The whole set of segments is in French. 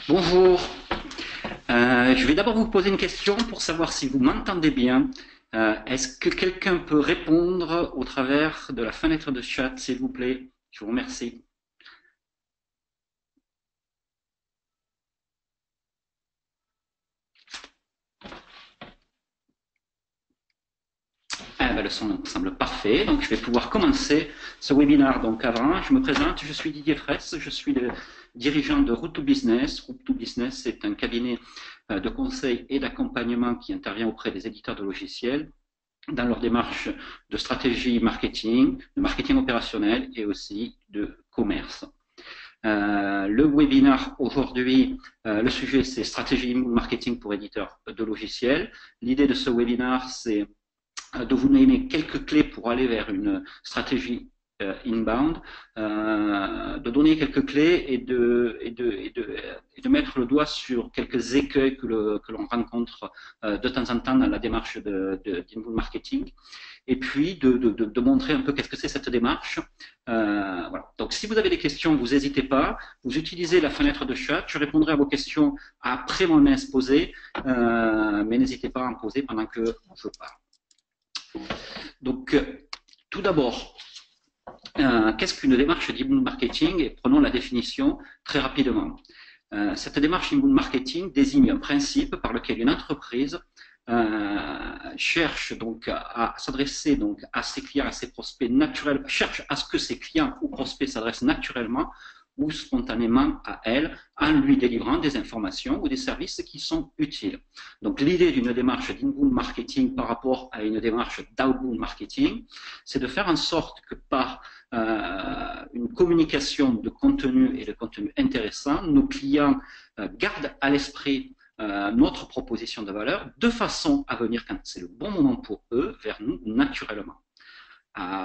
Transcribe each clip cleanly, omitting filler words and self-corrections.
Bonjour. Je vais d'abord vous poser une question pour savoir si vous m'entendez bien. Est-ce que quelqu'un peut répondre au travers de la fenêtre de chat, s'il vous plaît? Je vous remercie. Ah, ben, le son semble parfait, donc je vais pouvoir commencer ce webinaire. Donc avant, je me présente, je suis Didier Fraisse, je suis le dirigeant de Route to Business. Route to Business, c'est un cabinet de conseil et d'accompagnement qui intervient auprès des éditeurs de logiciels dans leur démarche de stratégie marketing, de marketing opérationnel et aussi de commerce. Le webinaire aujourd'hui, le sujet c'est stratégie marketing pour éditeurs de logiciels. L'idée de ce webinaire, c'est de vous donner quelques clés pour aller vers une stratégie inbound, de donner quelques clés et de mettre le doigt sur quelques écueils que l'on rencontre de temps en temps dans la démarche d'inbound marketing, et puis de montrer un peu qu'est-ce que c'est cette démarche. Voilà. Donc si vous avez des questions, vous n'hésitez pas, vous utilisez la fenêtre de chat, je répondrai à vos questions après mon exposé, mais n'hésitez pas à en poser pendant que je parle. Donc, tout d'abord, qu'est-ce qu'une démarche d'inbound marketing? Et prenons la définition très rapidement. Cette démarche inbound marketing désigne un principe par lequel une entreprise cherche donc à s'adresser donc à ses clients, à ses prospects naturels, cherche à ce que ses clients ou prospects s'adressent naturellement ou spontanément à elle, en lui délivrant des informations ou des services qui sont utiles. Donc l'idée d'une démarche d'inbound marketing par rapport à une démarche d'outbound marketing, c'est de faire en sorte que par une communication de contenu et de contenu intéressant, nos clients gardent à l'esprit notre proposition de valeur de façon à venir, quand c'est le bon moment pour eux, vers nous naturellement.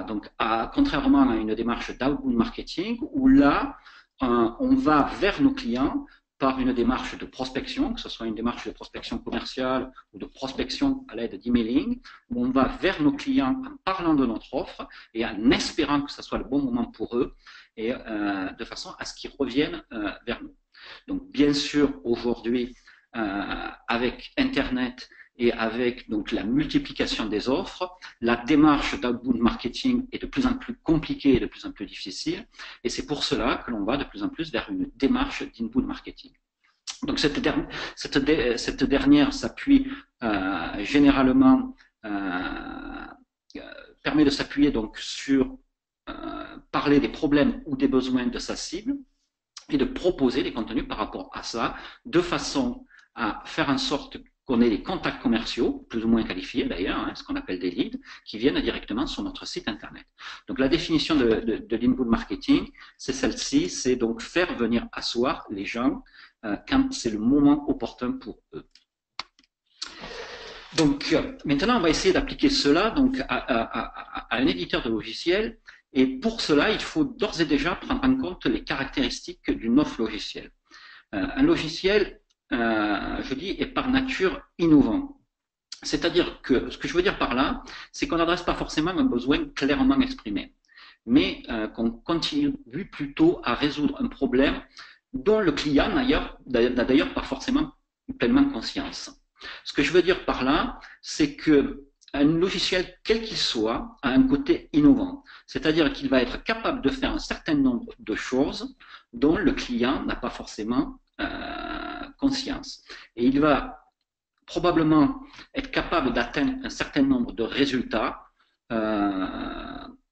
Donc, contrairement à une démarche d'outbound marketing, où là, on va vers nos clients par une démarche de prospection, que ce soit une démarche de prospection commerciale ou de prospection à l'aide d'emailing, où on va vers nos clients en parlant de notre offre et en espérant que ce soit le bon moment pour eux et de façon à ce qu'ils reviennent vers nous. Donc, bien sûr, aujourd'hui, avec Internet et avec donc la multiplication des offres, la démarche d'outbound marketing est de plus en plus compliquée et de plus en plus difficile, et c'est pour cela que l'on va de plus en plus vers une démarche d'inbound marketing. Donc cette dernière s'appuie généralement, permet de s'appuyer donc sur parler des problèmes ou des besoins de sa cible et de proposer des contenus par rapport à ça, de façon à faire en sorte qu'on ait des contacts commerciaux, plus ou moins qualifiés d'ailleurs, hein, ce qu'on appelle des leads, qui viennent directement sur notre site internet. Donc la définition de l'inbound marketing, c'est celle-ci, c'est donc faire venir asseoir les gens quand c'est le moment opportun pour eux. Donc maintenant, on va essayer d'appliquer cela donc, à un éditeur de logiciels. Et pour cela, il faut d'ores et déjà prendre en compte les caractéristiques d'une offre logicielle. Un logiciel, je dis, est par nature innovant. C'est-à-dire que ce que je veux dire par là, c'est qu'on n'adresse pas forcément un besoin clairement exprimé, mais qu'on continue plutôt à résoudre un problème dont le client n'a d'ailleurs pas forcément pleinement conscience. Ce que je veux dire par là, c'est que un logiciel, quel qu'il soit, a un côté innovant. C'est-à-dire qu'il va être capable de faire un certain nombre de choses dont le client n'a pas forcément conscience. Et il va probablement être capable d'atteindre un certain nombre de résultats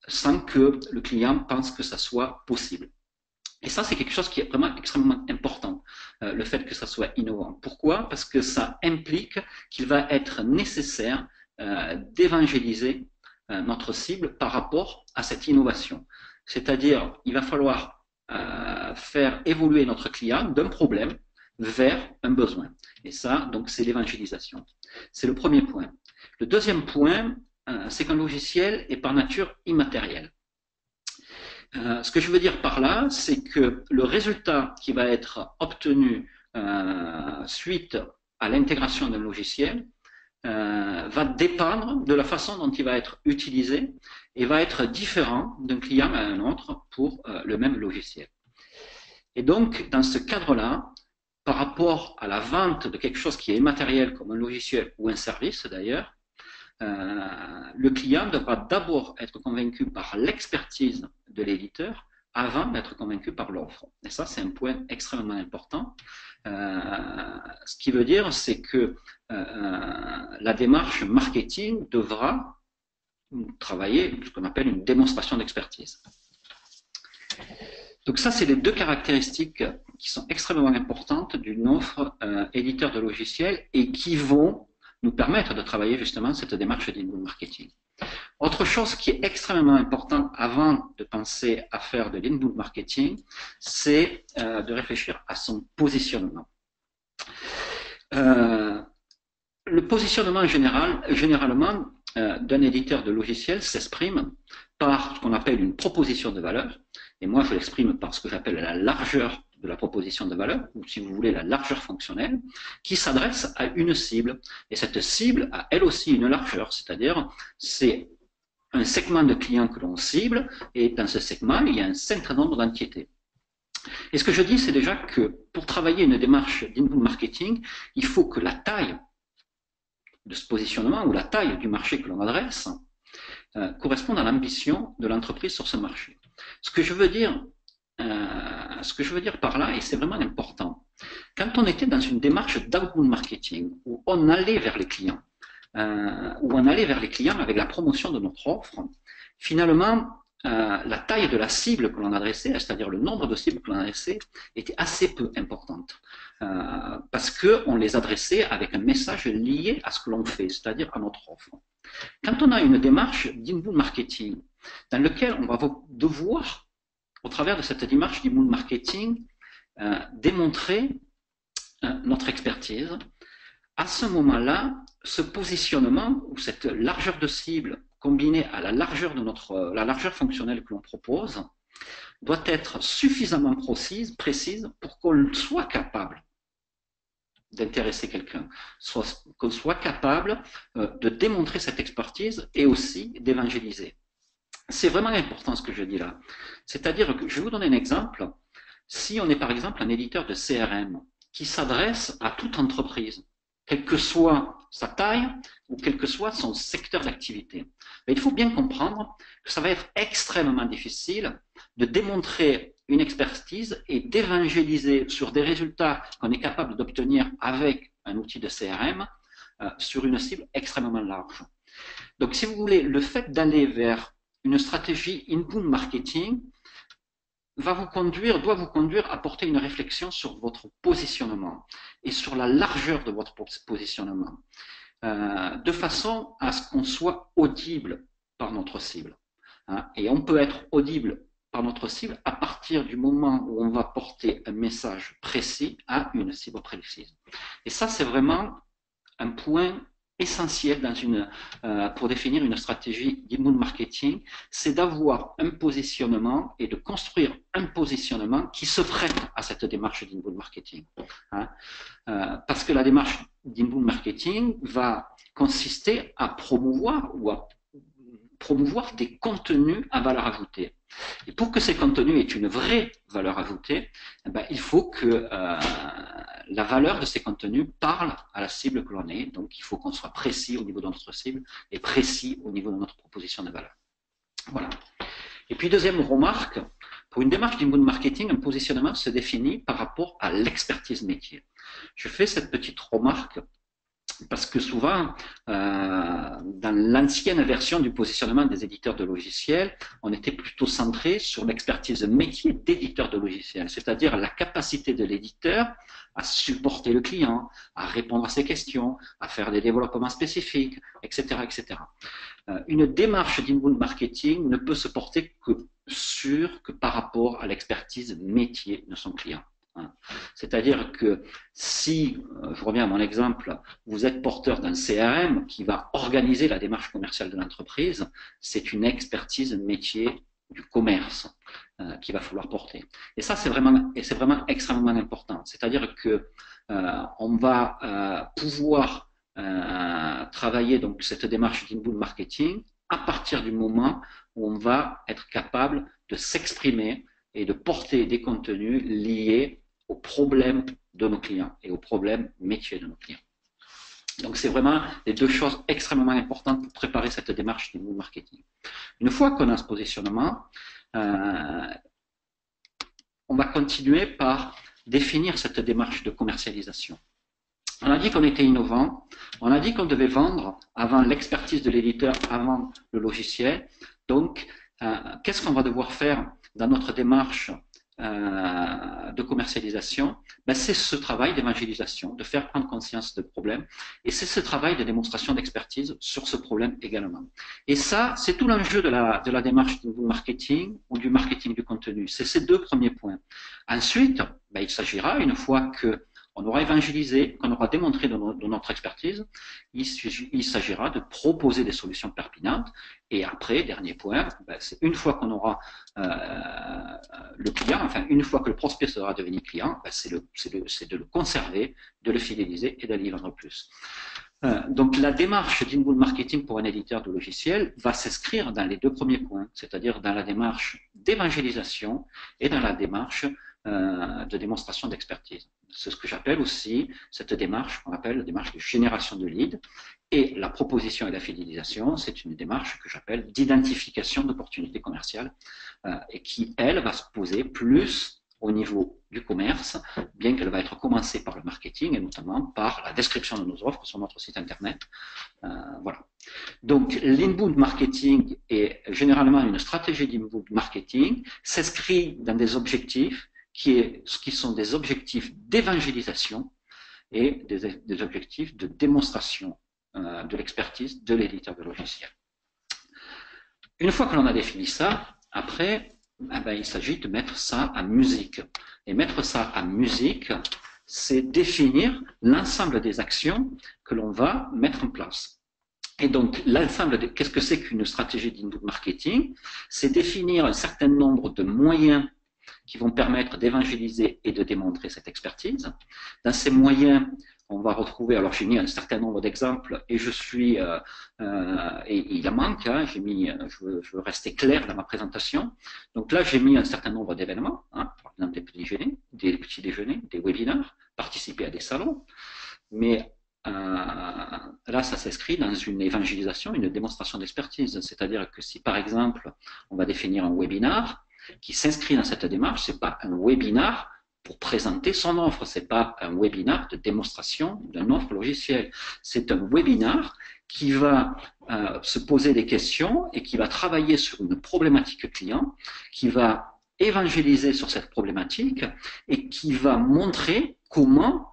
sans que le client pense que ça soit possible. Et ça, c'est quelque chose qui est vraiment extrêmement important, le fait que ça soit innovant. Pourquoi? Parce que ça implique qu'il va être nécessaire d'évangéliser notre cible par rapport à cette innovation. C'est-à-dire, il va falloir faire évoluer notre client d'un problème vers un besoin. Et ça, donc, c'est l'évangélisation. C'est le premier point. Le deuxième point, c'est qu'un logiciel est par nature immatériel. Ce que je veux dire par là, c'est que le résultat qui va être obtenu suite à l'intégration d'un logiciel va dépendre de la façon dont il va être utilisé et va être différent d'un client à un autre pour le même logiciel. Et donc, dans ce cadre-là, par rapport à la vente de quelque chose qui est immatériel, comme un logiciel ou un service d'ailleurs, le client devra d'abord être convaincu par l'expertise de l'éditeur avant d'être convaincu par l'offre. Et ça, c'est un point extrêmement important. Ce qui veut dire, c'est que la démarche marketing devra travailler ce qu'on appelle une démonstration d'expertise. Donc ça, c'est les deux caractéristiques qui sont extrêmement importantes d'une offre éditeur de logiciels et qui vont nous permettre de travailler justement cette démarche d'inbound marketing. Autre chose qui est extrêmement importante avant de penser à faire de l'inbound marketing, c'est de réfléchir à son positionnement. Le positionnement généralement d'un éditeur de logiciels s'exprime par ce qu'on appelle une proposition de valeur. Et moi, je l'exprime par ce que j'appelle la largeur de la proposition de valeur, ou si vous voulez, la largeur fonctionnelle, qui s'adresse à une cible. Et cette cible a elle aussi une largeur, c'est-à-dire c'est un segment de clients que l'on cible, et dans ce segment, il y a un certain nombre d'entités. Et ce que je dis, c'est déjà que pour travailler une démarche d'inbound marketing, il faut que la taille de ce positionnement, ou la taille du marché que l'on adresse, corresponde à l'ambition de l'entreprise sur ce marché. Ce que je veux dire par là, et c'est vraiment important, quand on était dans une démarche d'outbound marketing, où on allait vers les clients, avec la promotion de notre offre, finalement, la taille de la cible que l'on adressait, c'est-à-dire le nombre de cibles que l'on adressait, était assez peu importante. Parce qu'on les adressait avec un message lié à ce que l'on fait, c'est-à-dire à notre offre. Quand on a une démarche d'inbound marketing, dans laquelle on va devoir, au travers de cette démarche d'inbound marketing, démontrer notre expertise, à ce moment-là, ce positionnement ou cette largeur de cible combinée à la largeur fonctionnelle que l'on propose doit être suffisamment précise pour qu'on soit capable d'intéresser quelqu'un, qu'on soit capable de démontrer cette expertise et aussi d'évangéliser. C'est vraiment important ce que je dis là. C'est-à-dire que, je vais vous donner un exemple, si on est par exemple un éditeur de CRM qui s'adresse à toute entreprise, quelle que soit sa taille ou quel que soit son secteur d'activité, il faut bien comprendre que ça va être extrêmement difficile de démontrer une expertise et d'évangéliser sur des résultats qu'on est capable d'obtenir avec un outil de CRM sur une cible extrêmement large. Donc, si vous voulez, le fait d'aller vers une stratégie inbound marketing doit vous conduire à porter une réflexion sur votre positionnement et sur la largeur de votre positionnement, de façon à ce qu'on soit audible par notre cible. Et on peut être audible par notre cible à partir du moment où on va porter un message précis à une cible précise. Et ça, c'est vraiment un point essentiel pour définir une stratégie d'inbound marketing, c'est d'avoir un positionnement et de construire un positionnement qui se prête à cette démarche d'inbound marketing. Parce que la démarche d'inbound marketing va consister à promouvoir des contenus à valeur ajoutée. Et pour que ces contenus aient une vraie valeur ajoutée, il faut que la valeur de ces contenus parle à la cible que l'on est. Donc, il faut qu'on soit précis au niveau de notre cible et précis au niveau de notre proposition de valeur. Voilà. Et puis, deuxième remarque, pour une démarche d'inbound marketing, un positionnement se définit par rapport à l'expertise métier. Je fais cette petite remarque parce que souvent, dans l'ancienne version du positionnement des éditeurs de logiciels, on était plutôt centré sur l'expertise métier d'éditeur de logiciels, c'est-à-dire la capacité de l'éditeur à supporter le client, à répondre à ses questions, à faire des développements spécifiques, etc., etc. Une démarche d'inbound marketing ne peut se porter que par rapport à l'expertise métier de son client. C'est-à-dire que si, je reviens à mon exemple, vous êtes porteur d'un CRM qui va organiser la démarche commerciale de l'entreprise, c'est une expertise métier du commerce qu'il va falloir porter. Et ça, c'est vraiment extrêmement important. C'est-à-dire que on va pouvoir travailler donc cette démarche d'inbound marketing à partir du moment où on va être capable de s'exprimer et de porter des contenus liés aux problèmes de nos clients et aux problèmes métiers de nos clients. Donc, c'est vraiment les deux choses extrêmement importantes pour préparer cette démarche d'inbound marketing. Une fois qu'on a ce positionnement, on va continuer par définir cette démarche de commercialisation. On a dit qu'on était innovant, on a dit qu'on devait vendre avant l'expertise de l'éditeur, avant le logiciel. Donc, qu'est-ce qu'on va devoir faire dans notre démarche de commercialisation? Ben, c'est ce travail d'évangélisation, de faire prendre conscience de problèmes, et c'est ce travail de démonstration d'expertise sur ce problème également. Et ça, c'est tout l'enjeu de la démarche du marketing ou du marketing du contenu. C'est ces deux premiers points. Ensuite, ben, il s'agira, une fois que on aura évangélisé, qu'on aura démontré de notre expertise, il s'agira de proposer des solutions pertinentes. Et après, dernier point, ben, c'est une fois qu'on aura le client, enfin une fois que le prospect sera devenu client, ben, c'est de le conserver, de le fidéliser et d'aller vendre plus. Donc la démarche d'inbound marketing pour un éditeur de logiciel va s'inscrire dans les deux premiers points, c'est-à-dire dans la démarche d'évangélisation et dans la démarche de démonstration d'expertise. C'est ce que j'appelle aussi cette démarche, qu'on appelle la démarche de génération de leads. Et la proposition et la fidélisation, c'est une démarche que j'appelle d'identification d'opportunités commerciales et qui, elle, va se poser plus au niveau du commerce, bien qu'elle va être commencée par le marketing et notamment par la description de nos offres sur notre site internet. Voilà. Donc, l'inbound marketing est généralement une stratégie d'inbound marketing, s'inscrit dans des objectifs qui sont des objectifs d'évangélisation et des objectifs de démonstration de l'expertise de l'éditeur de logiciel. Une fois que l'on a défini ça, après, eh ben, il s'agit de mettre ça en musique. Et mettre ça en musique, c'est définir l'ensemble des actions que l'on va mettre en place. Et donc, l'ensemble, qu'est-ce que c'est qu'une stratégie d'inbound marketing? C'est définir un certain nombre de moyens qui vont permettre d'évangéliser et de démontrer cette expertise. Dans ces moyens, on va retrouver, alors j'ai mis un certain nombre d'exemples et et il en manque, hein, je veux rester clair dans ma présentation. Donc là, j'ai mis un certain nombre d'événements, hein, par exemple des petits déjeuners, des webinaires, participer à des salons, mais là, ça s'inscrit dans une évangélisation, une démonstration d'expertise. C'est-à-dire que si, par exemple, on va définir un webinar qui s'inscrit dans cette démarche, c'est pas un webinar pour présenter son offre, c'est pas un webinar de démonstration d'une offre logicielle. C'est un webinar qui va se poser des questions et qui va travailler sur une problématique client, qui va évangéliser sur cette problématique et qui va montrer comment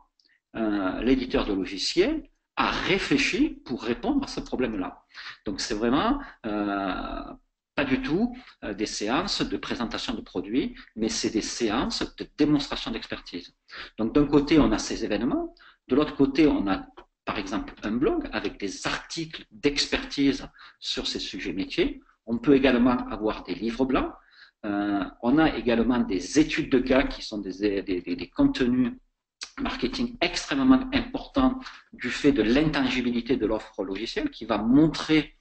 l'éditeur de logiciel a réfléchi pour répondre à ce problème-là. Donc c'est vraiment pas du tout des séances de présentation de produits, mais c'est des séances de démonstration d'expertise. Donc d'un côté, on a ces événements, de l'autre côté, on a par exemple un blog avec des articles d'expertise sur ces sujets métiers. On peut également avoir des livres blancs. On a également des études de cas qui sont des contenus marketing extrêmement importants du fait de l'intangibilité de l'offre logicielle qui va montrer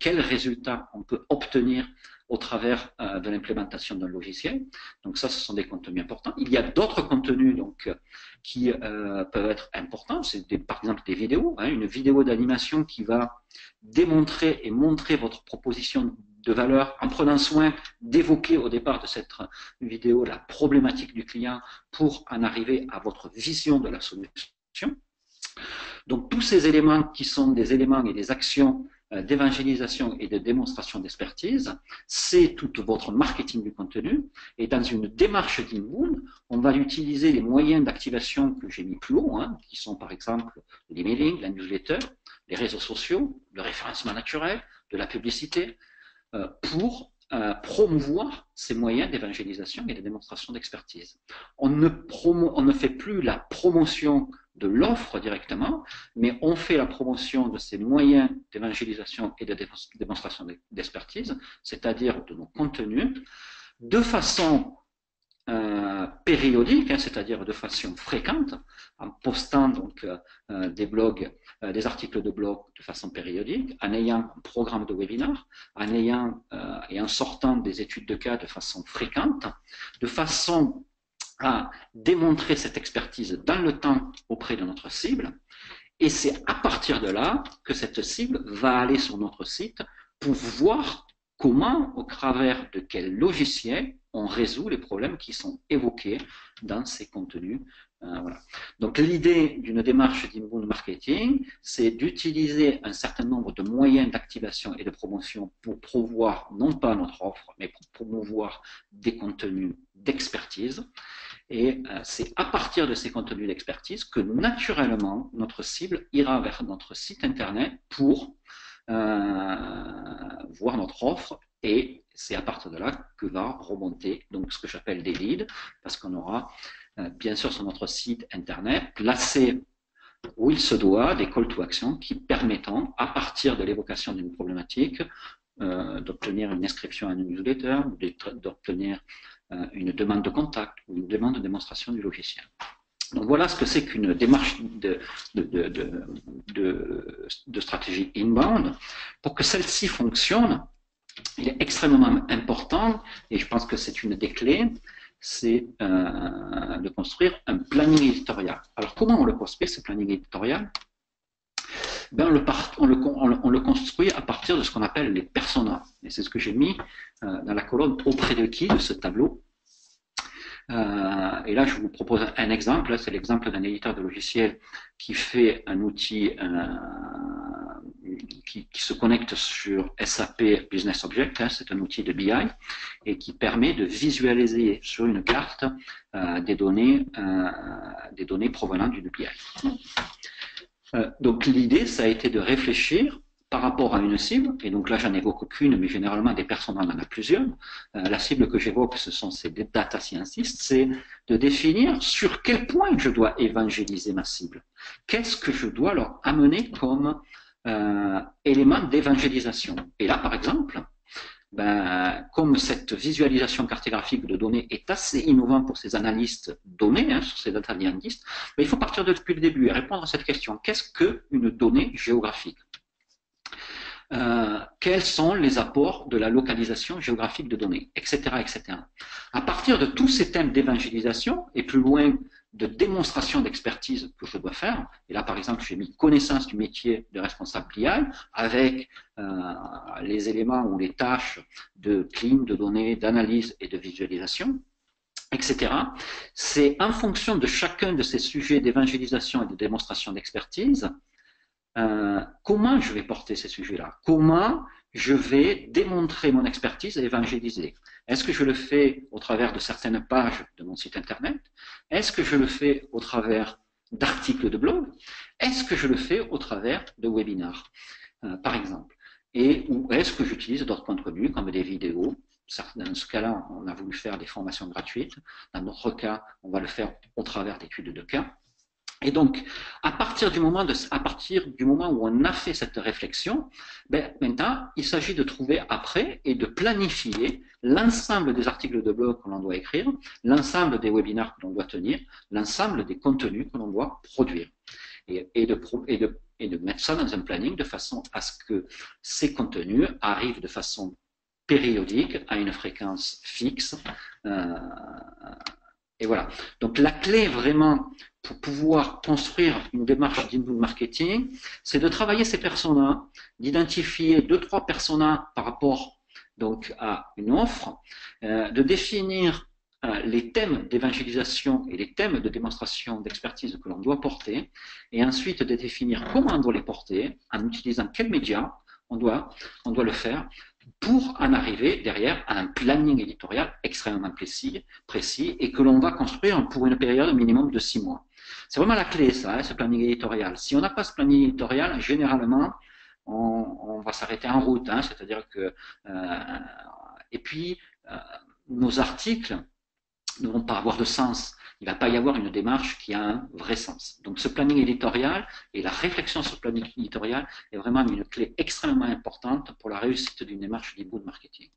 quels résultats on peut obtenir au travers de l'implémentation d'un logiciel. Donc ça, ce sont des contenus importants. Il y a d'autres contenus donc, qui peuvent être importants. C'est par exemple des vidéos, hein, une vidéo d'animation qui va démontrer et montrer votre proposition de valeur en prenant soin d'évoquer au départ de cette vidéo la problématique du client pour en arriver à votre vision de la solution. Donc tous ces éléments qui sont des éléments et des actions d'évangélisation et de démonstration d'expertise, c'est tout votre marketing du contenu. Et dans une démarche d'inbound, on va utiliser les moyens d'activation que j'ai mis plus haut, hein, qui sont par exemple l'emailing, la newsletter, les réseaux sociaux, le référencement naturel, de la publicité, pour promouvoir ces moyens d'évangélisation et de démonstration d'expertise. On ne fait plus la promotion de l'offre directement, mais on fait la promotion de ces moyens d'évangélisation et de démonstration d'expertise, c'est-à-dire de nos contenus, de façon périodique, hein, c'est-à-dire de façon fréquente, en postant donc des blogs, des articles de blog de façon périodique, en ayant un programme de webinar, en ayant et en sortant des études de cas de façon fréquente, de façon à démontrer cette expertise dans le temps auprès de notre cible. Et c'est à partir de là que cette cible va aller sur notre site pour voir comment, au travers de quel logiciel, on résout les problèmes qui sont évoqués dans ces contenus. Voilà. Donc l'idée d'une démarche d'inbound marketing, c'est d'utiliser un certain nombre de moyens d'activation et de promotion pour promouvoir non pas notre offre, mais pour promouvoir des contenus d'expertise. Et c'est à partir de ces contenus d'expertise que naturellement notre cible ira vers notre site internet pour voir notre offre, et c'est à partir de là que va remonter donc ce que j'appelle des leads, parce qu'on aura bien sûr sur notre site internet placé où il se doit des call to action qui permettront, à partir de l'évocation d'une problématique, d'obtenir une inscription à une newsletter, d'obtenir une demande de contact ou une demande de démonstration du logiciel. Donc voilà ce que c'est qu'une démarche de stratégie inbound. Pour que celle-ci fonctionne, il est extrêmement important, et je pense que c'est une des clés, c'est de construire un planning éditorial. Alors comment on le construit, ce planning éditorial? Ben, on le construit à partir de ce qu'on appelle les personas. Et c'est ce que j'ai mis dans la colonne auprès de qui de ce tableau. Et là, je vous propose un exemple. C'est l'exemple d'un éditeur de logiciel qui fait un outil qui se connecte sur SAP Business Object. C'est un outil de BI et qui permet de visualiser sur une carte des données provenant d'une BI. Donc l'idée, ça a été de réfléchir par rapport à une cible, et donc là j'en évoque qu'une, mais généralement des personnes en a plusieurs. La cible que j'évoque, ce sont ces data scientists, c'est de définir sur quel point je dois évangéliser ma cible. Qu'est-ce que je dois leur amener comme élément d'évangélisation? Et là, par exemple, comme cette visualisation cartographique de données est assez innovante pour ces analystes données, sur ces data scientists, il faut partir depuis le début et répondre à cette question. Qu'est-ce qu'une donnée géographique? Quels sont les apports de la localisation géographique de données, etc., etc. À partir de tous ces thèmes d'évangélisation et plus loin de démonstration d'expertise que je dois faire, et là par exemple j'ai mis connaissance du métier de responsable BI avec les éléments ou les tâches de clean, de données, d'analyse et de visualisation, etc. C'est en fonction de chacun de ces sujets d'évangélisation et de démonstration d'expertise comment je vais porter ces sujets-là? Comment je vais démontrer mon expertise et évangéliser? Est-ce que je le fais au travers de certaines pages de mon site internet? Est-ce que je le fais au travers d'articles de blog? Est-ce que je le fais au travers de webinars, par exemple? Ou est-ce que j'utilise d'autres contenus comme des vidéos? Dans ce cas-là, on a voulu faire des formations gratuites. Dans notre cas, on va le faire au travers d'études de cas. Et donc, à partir du moment où on a fait cette réflexion, maintenant, il s'agit de trouver après et de planifier l'ensemble des articles de blog que l'on doit écrire, l'ensemble des webinaires que l'on doit tenir, l'ensemble des contenus que l'on doit produire. Et de mettre ça dans un planning de façon à ce que ces contenus arrivent de façon périodique, à une fréquence fixe. Et voilà. Donc la clé vraiment pour pouvoir construire une démarche d'inbound marketing, c'est de travailler ces personas, d'identifier 2-3 personas par rapport donc à une offre, de définir les thèmes d'évangélisation et les thèmes de démonstration d'expertise que l'on doit porter, et ensuite de définir comment on doit les porter, en utilisant quels médias on doit le faire, pour en arriver derrière à un planning éditorial extrêmement précis et que l'on va construire pour une période minimum de 6 mois. C'est vraiment la clé, ça, ce planning éditorial. Si on n'a pas ce planning éditorial, généralement, on va s'arrêter en route. C'est-à-dire que... et puis, nos articles ne vont pas avoir de sens. Il ne va pas y avoir une démarche qui a un vrai sens. Donc ce planning éditorial et la réflexion sur le planning éditorial est vraiment une clé extrêmement importante pour la réussite d'une démarche d'inbound marketing.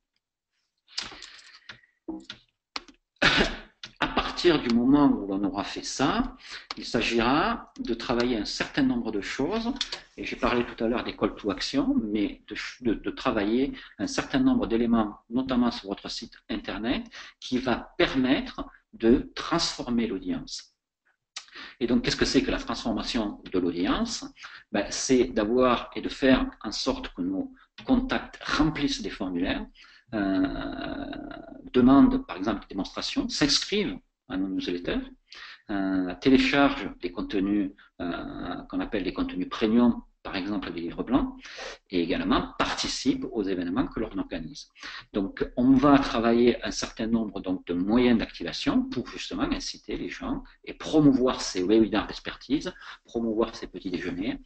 À partir du moment où l'on aura fait ça, il s'agira de travailler un certain nombre de choses, et j'ai parlé tout à l'heure des call to action, mais de travailler un certain nombre d'éléments, notamment sur votre site internet, qui va permettre de transformer l'audience. Et donc, qu'est-ce que c'est que la transformation de l'audience? Ben, c'est d'avoir et de faire en sorte que nos contacts remplissent des formulaires, demandent par exemple des démonstrations, s'inscrivent à nos newsletters, téléchargent des contenus qu'on appelle des contenus premium, par exemple des livres blancs, et également participent aux événements que l'on organise. Donc, on va travailler un certain nombre donc, de moyens d'activation pour justement inciter les gens et promouvoir ces webinaires d'expertise, promouvoir ces petits déjeuners.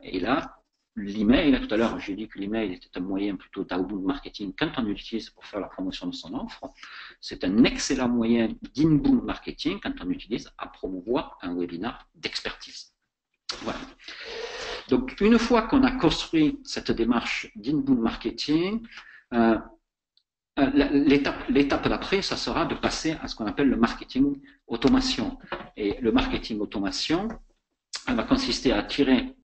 Et là, l'email, tout à l'heure j'ai dit que l'email était un moyen plutôt d'outbound marketing quand on l'utilise pour faire la promotion de son offre. C'est un excellent moyen d'inbound marketing quand on l'utilise à promouvoir un webinaire d'expertise. Voilà. Donc, une fois qu'on a construit cette démarche d'inbound marketing, l'étape d'après, ça sera de passer à ce qu'on appelle le marketing automation. Et le marketing automation, elle va consister à attirer